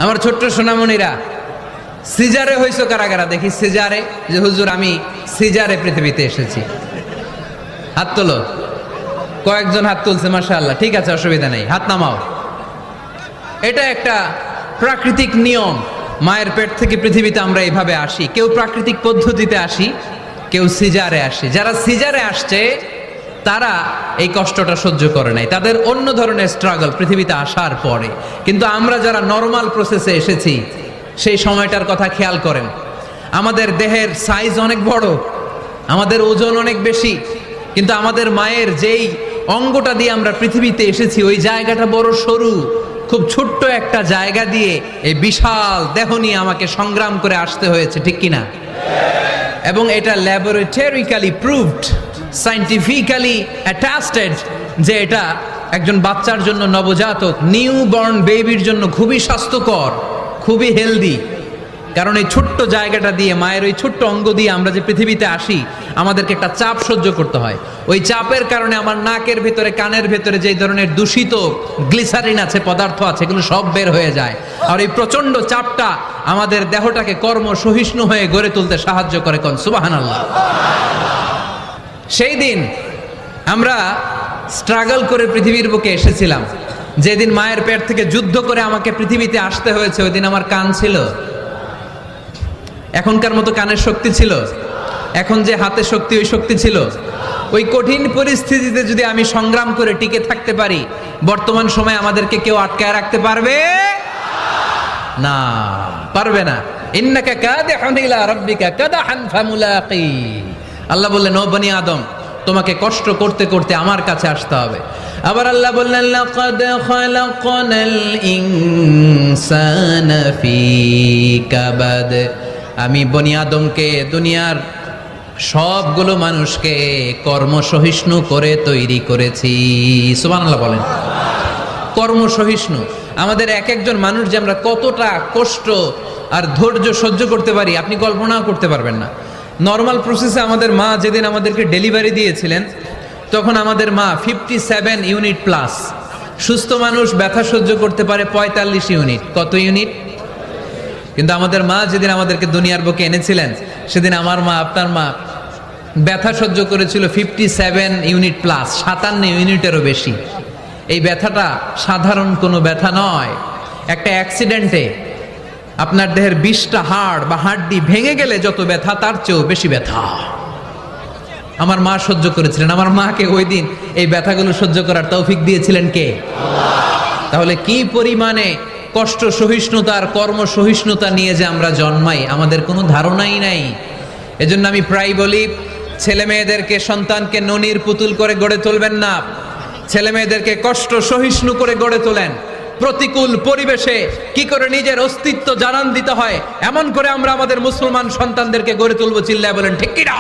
আমার ছোট্ট সোনামণিরা, সিজারে হইছো কারা কারা দেখি? সিজারে, যে হুজুর আমি সিজারে পৃথিবীতে এসেছি, হাত তোলো। কয়েকজন হাত তুলছে, মাশাআল্লাহ, ঠিক আছে, অসুবিধা নেই, হাত নামাও। এটা একটা প্রাকৃতিক নিয়ম। মায়ের পেট থেকে পৃথিবীতে আমরা এইভাবে আসি। কেউ প্রাকৃতিক পদ্ধতিতে আসি, কেউ সিজারে আসে। যারা সিজারে আসছে তারা এই কষ্টটা সহ্য করে নাই, তাদের অন্য ধরনের স্ট্রাগল পৃথিবীতে আসার পরে। কিন্তু আমরা যারা নর্মাল প্রসেসে এসেছি সেই সময়টার কথা খেয়াল করেন। আমাদের দেহের সাইজ অনেক বড়, আমাদের ওজন অনেক বেশি, কিন্তু আমাদের মায়ের যেই অঙ্গটা দিয়ে আমরা পৃথিবীতে এসেছি ওই জায়গাটা বড় সরু। খুব ছোট্ট একটা জায়গা দিয়ে এই বিশাল দেহ নিয়ে আমাকে সংগ্রাম করে আসতে হয়েছে, ঠিক কিনা? এবং এটা ল্যাবরেটরিক্যালি প্রুভড, সায়েন্টিফিক্যালি অ্যাটাস্টেড যে এটা একজন বাচ্চার জন্য, নবজাতক নিউ বর্ন বেবির জন্য খুবই স্বাস্থ্যকর, খুবই হেলদি। কারণ এই ছোট্ট জায়গাটা দিয়ে, মায়ের ওই ছোট্ট অঙ্গ দিয়ে আমরা যে পৃথিবীতে আসি, আমাদেরকে একটা চাপ সহ্য করতে হয়। ওই চাপের কারণে আমার নাকের ভেতরে, কানের ভেতরে যে ধরনের দূষিত গ্লিসারিন আছে, পদার্থ আছে, এগুলো সব বের হয়ে যায়। আর এই প্রচন্ড চাপটা আমাদের দেহটাকে কর্ম সহিষ্ণু হয়ে গড়ে তুলতে সাহায্য করে। কোন সুবহানাল্লাহ। সেই দিন আমরা স্ট্রাগল করে পৃথিবীর বুকে এসেছিলাম। যেদিন মায়ের পেট থেকে যুদ্ধ করে আমাকে পৃথিবীতে আসতে হয়েছে, ওই দিন আমার কান ছিল? এখনকার মতো কানের শক্তি ছিল? এখন যে হাতে শক্তি, ওই শক্তি ছিল? ওই কঠিন পরিস্থিতিতে যদি আমি সংগ্রাম করে টিকে থাকতে পারি, বর্তমান সময়ে আমাদেরকে কেউ আটকায় রাখতে পারবে না, পারবে না। ইন্নাকা কাদিহুন ইলা রাব্বিকা কাদাহান ফামুলাকি। আল্লাহ বললেন, ও বনি আদম, তোমাকে কষ্ট করতে করতে আমার কাছে আসতে হবে। আবার আল্লাহ বললেন, লাকাদ খালাকনাল ইনসানা ফি কাবাদ। আমি বনি আদমকে, দুনিয়ার সবগুলো মানুষকে কর্মসহিষ্ণু করে তৈরি করেছি। সুবহানাল্লাহ বলেন। কর্মসহিষ্ণু। আমাদের এক একজন মানুষ যে আমরা কতটা কষ্ট আর ধৈর্য সহ্য করতে পারি আপনি কল্পনাও করতে পারবেন না। নর্মাল প্রসেসে আমাদের মা যেদিন আমাদেরকে ডেলিভারি দিয়েছিলেন, তখন আমাদের মা 57 ইউনিট প্লাস। সুস্থ মানুষ ব্যথা সহ্য করতে পারে 45 ইউনিট। কত ইউনিট? কিন্তু আমাদের মা যেদিন আমাদেরকে দুনিয়ার বুকে এনেছিলেন, সেদিন আমার মা, আপনার মা ব্যথা সহ্য করেছিল 57 ইউনিট প্লাস, 57 ইউনিটেরও বেশি। এই ব্যথাটা সাধারণ কোনো ব্যথা নয়। একটা অ্যাক্সিডেন্টে আপনার দেহের 20টা হাড় বা হাড্ডি ভেঙে গেলে যত ব্যথা, তার চেয়েও বেশি ব্যথা আমার মা সহ্য করেছিলেন। আমার মাকে ওই দিন এই ব্যথাগুলো সহ্য করার তৌফিক দিয়েছিলেন কে? তাহলে কি পরিমাণে কষ্ট সহিষ্ণুতা আর কর্ম সহিষ্ণুতা নিয়ে যে আমরা জন্মাই, আমাদের কোনো ধারণাই নাই। এজন্য আমি প্রায় বলি, ছেলে মেয়েদেরকে, সন্তানকে ননির পুতুল করে গড়ে তুলবেন না। ছেলে মেয়েদেরকে কষ্ট সহিষ্ণু করে গড়ে তোলেন। প্রতিকূল পরিবেশে কি করে নিজের অস্তিত্ব জানান দিতে হয়, এমন করে আমরা আমাদের মুসলমান সন্তানদেরকে গড়ে তুলবো। চিল্লায় বলেন ঠিক কি না?